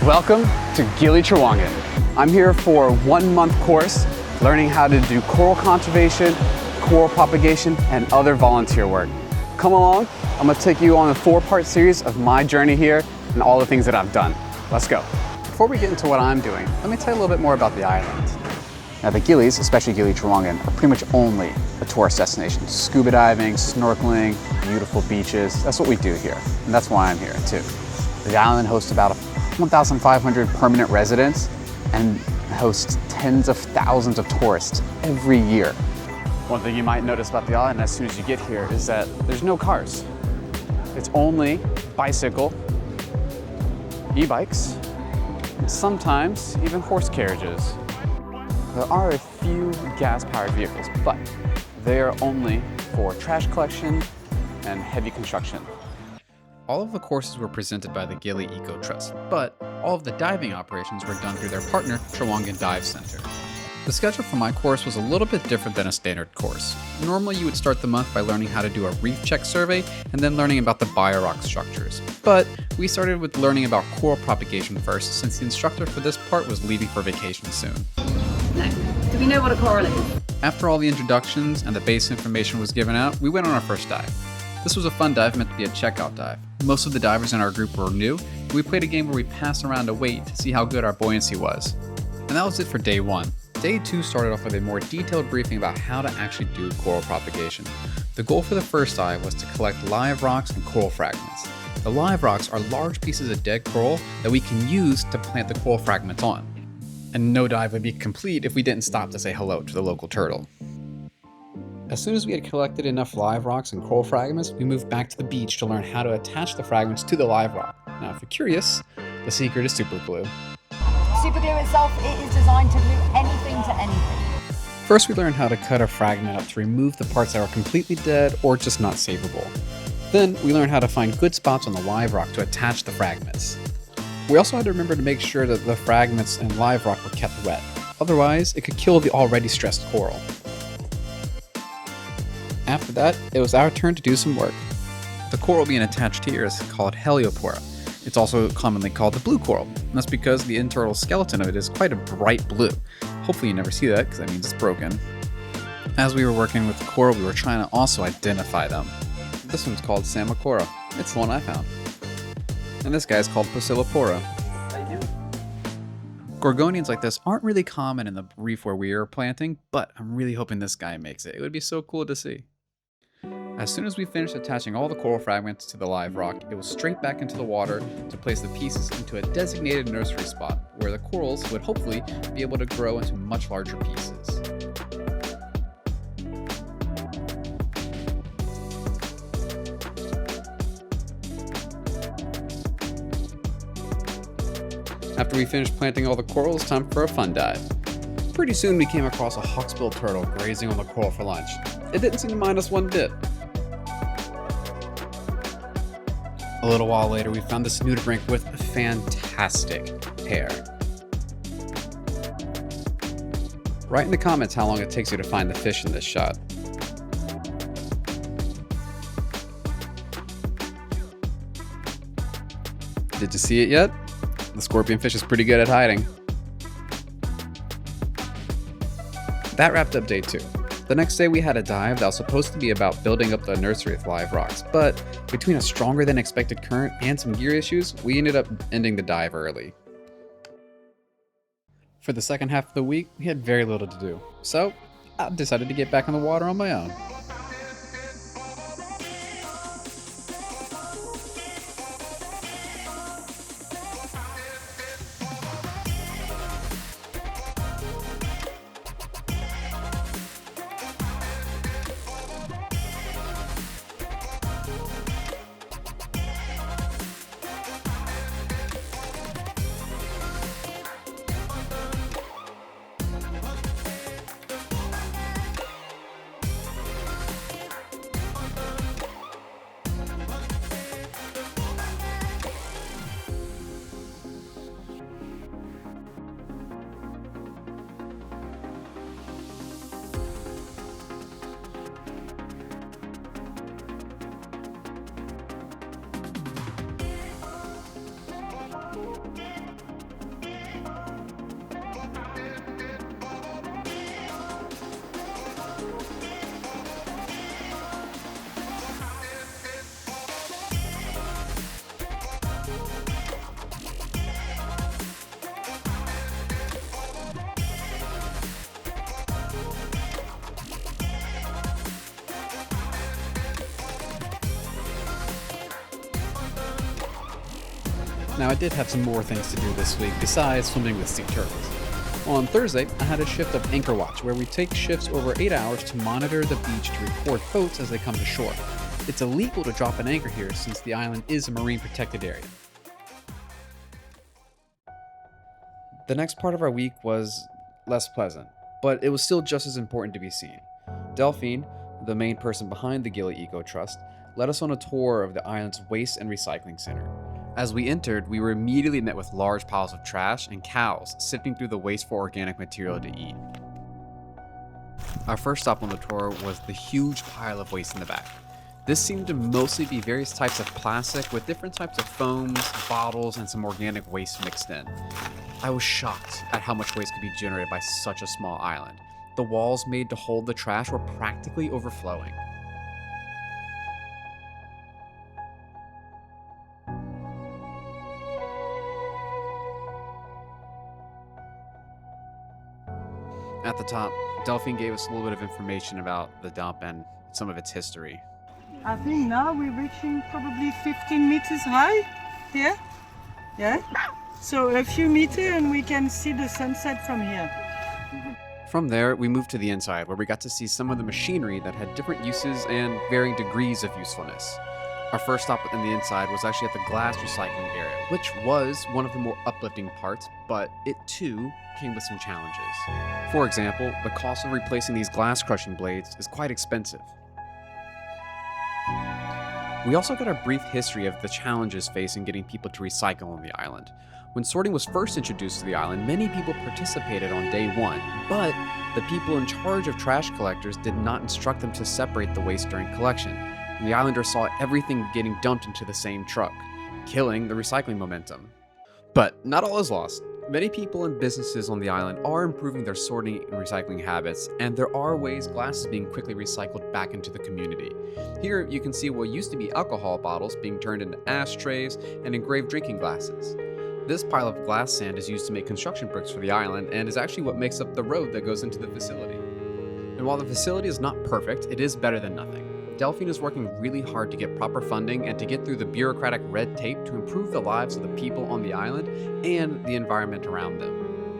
Welcome to Gili Trawangan. I'm here for a 1-month course learning how to do coral conservation, coral propagation, and other volunteer work. Come along, I'm gonna take you on a 4-part series of my journey here and all the things that I've done. Let's go. Before we get into what I'm doing, let me tell you a little bit more about the island. Now the Gilis, especially Gili Trawangan, are pretty much only a tourist destination. Scuba diving, snorkeling, beautiful beaches, that's what we do here. And that's why I'm here too. The island hosts about 1,500 permanent residents and hosts tens of thousands of tourists every year. One thing you might notice about the island as soon as you get here is that there's no cars. It's only bicycle, e-bikes, and sometimes even horse carriages. There are a few gas-powered vehicles, but they are only for trash collection and heavy construction. All of the courses were presented by the Gili Eco Trust, but all of the diving operations were done through their partner, Trawangan Dive Center. The schedule for my course was a little bit different than a standard course. Normally you would start the month by learning how to do a reef check survey and then learning about the Biorock structures. But we started with learning about coral propagation first, since the instructor for this part was leaving for vacation soon. No. Do we know what a coral is? After all the introductions and the base information was given out, we went on our first dive. This was a fun dive meant to be a checkout dive. Most of the divers in our group were new, and we played a game where we passed around a weight to see how good our buoyancy was. And that was it for day 1. Day 2 started off with a more detailed briefing about how to actually do coral propagation. The goal for the first dive was to collect live rocks and coral fragments. The live rocks are large pieces of dead coral that we can use to plant the coral fragments on. And no dive would be complete if we didn't stop to say hello to the local turtle. As soon as we had collected enough live rocks and coral fragments, we moved back to the beach to learn how to attach the fragments to the live rock. Now, if you're curious, the secret is super glue. Super glue itself, it is designed to glue anything to anything. First, we learned how to cut a fragment up to remove the parts that were completely dead or just not savable. Then, we learned how to find good spots on the live rock to attach the fragments. We also had to remember to make sure that the fragments and live rock were kept wet. Otherwise, it could kill the already stressed coral. After that, it was our turn to do some work. The coral being attached here is called Heliopora. It's also commonly called the blue coral, and that's because the internal skeleton of it is quite a bright blue. Hopefully you never see that, because that means it's broken. As we were working with the coral, we were trying to also identify them. This one's called Samacora. It's the one I found. And this guy is called Pocillopora. Gorgonians like this aren't really common in the reef where we are planting, but I'm really hoping this guy makes it. It would be so cool to see. As soon as we finished attaching all the coral fragments to the live rock, it was straight back into the water to place the pieces into a designated nursery spot where the corals would hopefully be able to grow into much larger pieces. After we finished planting all the coral, it's time for a fun dive. Pretty soon we came across a hawksbill turtle grazing on the coral for lunch. It didn't seem to mind us one bit. A little while later, we found this nudibranch with fantastic hair. Write in the comments how long it takes you to find the fish in this shot. Did you see it yet? The scorpionfish is pretty good at hiding. That wrapped up day 2. The next day we had a dive that was supposed to be about building up the nursery with live rocks, but between a stronger than expected current and some gear issues, we ended up ending the dive early. For the second half of the week, we had very little to do, so I decided to get back on the water on my own. Now, I did have some more things to do this week besides swimming with sea turtles. On Thursday, I had a shift of Anchor Watch, where we take shifts over 8 hours to monitor the beach to report boats as they come to shore. It's illegal to drop an anchor here since the island is a marine protected area. The next part of our week was less pleasant, but it was still just as important to be seen. Delphine, the main person behind the Gili Eco Trust, led us on a tour of the island's waste and recycling center. As we entered, we were immediately met with large piles of trash and cows sifting through the waste for organic material to eat. Our first stop on the tour was the huge pile of waste in the back. This seemed to mostly be various types of plastic with different types of foams, bottles, and some organic waste mixed in. I was shocked at how much waste could be generated by such a small island. The walls made to hold the trash were practically overflowing. At the top, Delphine gave us a little bit of information about the dump and some of its history. I think now we're reaching probably 15 meters high here. Yeah. So a few meters and we can see the sunset from here. From there, we moved to the inside, where we got to see some of the machinery that had different uses and varying degrees of usefulness. Our first stop in the inside was actually at the glass recycling area, which was one of the more uplifting parts, but it too came with some challenges. For example, the cost of replacing these glass crushing blades is quite expensive. We also got a brief history of the challenges faced in getting people to recycle on the island. When sorting was first introduced to the island, many people participated on day one, but the people in charge of trash collectors did not instruct them to separate the waste during collection, and the islanders saw everything getting dumped into the same truck, killing the recycling momentum. But not all is lost. Many people and businesses on the island are improving their sorting and recycling habits, and there are ways glass is being quickly recycled back into the community. Here you can see what used to be alcohol bottles being turned into ashtrays and engraved drinking glasses. This pile of glass sand is used to make construction bricks for the island and is actually what makes up the road that goes into the facility. And while the facility is not perfect, it is better than nothing. Delphine is working really hard to get proper funding and to get through the bureaucratic red tape to improve the lives of the people on the island and the environment around them.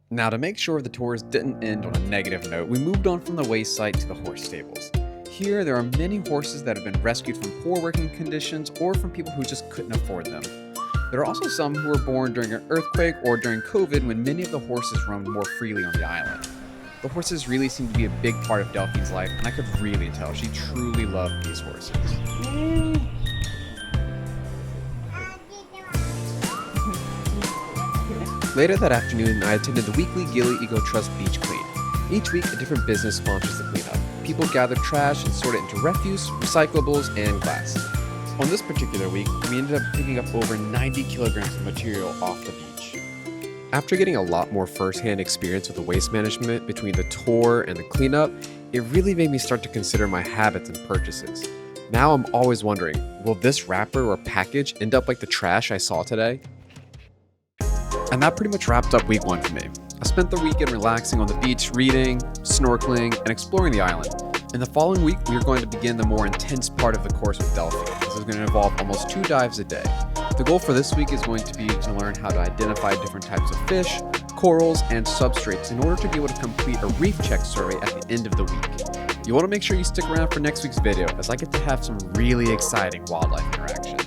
Now, to make sure the tours didn't end on a negative note, we moved on from the waste site to the horse stables. Here, there are many horses that have been rescued from poor working conditions or from people who just couldn't afford them. There are also some who were born during an earthquake or during COVID when many of the horses roamed more freely on the island. The horses really seem to be a big part of Delphine's life, and I could really tell she truly loved these horses. Later that afternoon, I attended the weekly Gili Eco Trust beach clean. Each week, a different business sponsors the cleanup. People gather trash and sort it into refuse, recyclables, and glass. On this particular week, we ended up picking up over 90 kilograms of material off the beach. After getting a lot more first-hand experience with the waste management between the tour and the cleanup, it really made me start to consider my habits and purchases. Now I'm always wondering, will this wrapper or package end up like the trash I saw today? And that pretty much wrapped up week one for me. I spent the weekend relaxing on the beach, reading, snorkeling, and exploring the island. In the following week, we are going to begin the more intense part of the course with Delphine. This is going to involve almost 2 dives a day. The goal for this week is going to be to learn how to identify different types of fish, corals, and substrates in order to be able to complete a reef check survey at the end of the week. You want to make sure you stick around for next week's video, as I get to have some really exciting wildlife interactions.